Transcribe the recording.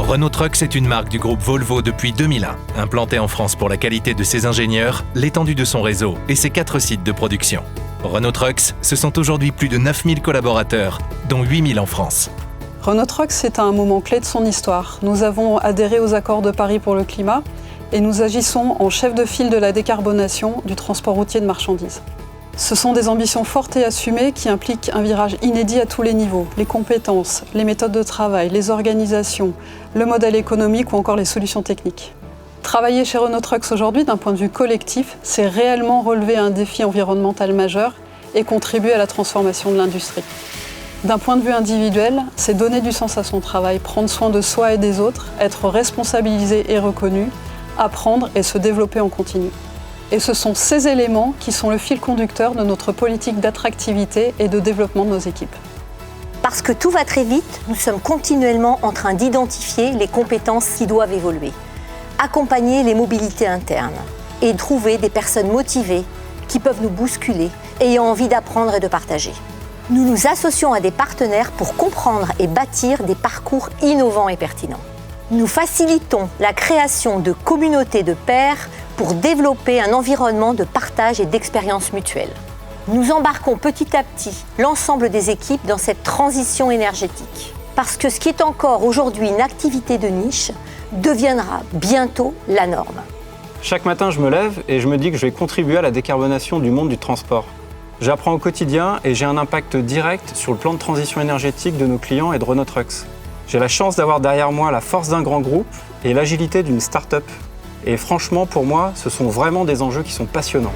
Renault Trucks est une marque du groupe Volvo depuis 2001. Implantée en France pour la qualité de ses ingénieurs, l'étendue de son réseau et ses 4 sites de production. Renault Trucks, ce sont aujourd'hui plus de 9000 collaborateurs, dont 8000 en France. Renault Trucks est à un moment clé de son histoire. Nous avons adhéré aux accords de Paris pour le climat et nous agissons en chef de file de la décarbonation du transport routier de marchandises. Ce sont des ambitions fortes et assumées qui impliquent un virage inédit à tous les niveaux. Les compétences, les méthodes de travail, les organisations, le modèle économique ou encore les solutions techniques. Travailler chez Renault Trucks aujourd'hui, d'un point de vue collectif, c'est réellement relever un défi environnemental majeur et contribuer à la transformation de l'industrie. D'un point de vue individuel, c'est donner du sens à son travail, prendre soin de soi et des autres, être responsabilisé et reconnu, apprendre et se développer en continu. Et ce sont ces éléments qui sont le fil conducteur de notre politique d'attractivité et de développement de nos équipes. Parce que tout va très vite, nous sommes continuellement en train d'identifier les compétences qui doivent évoluer, accompagner les mobilités internes et trouver des personnes motivées qui peuvent nous bousculer, ayant envie d'apprendre et de partager. Nous nous associons à des partenaires pour comprendre et bâtir des parcours innovants et pertinents. Nous facilitons la création de communautés de pairs pour développer un environnement de partage et d'expérience mutuelle. Nous embarquons petit à petit l'ensemble des équipes dans cette transition énergétique. Parce que ce qui est encore aujourd'hui une activité de niche deviendra bientôt la norme. Chaque matin, je me lève et je me dis que je vais contribuer à la décarbonation du monde du transport. J'apprends au quotidien et j'ai un impact direct sur le plan de transition énergétique de nos clients et de Renault Trucks. J'ai la chance d'avoir derrière moi la force d'un grand groupe et l'agilité d'une start-up. Et franchement, pour moi, ce sont vraiment des enjeux qui sont passionnants.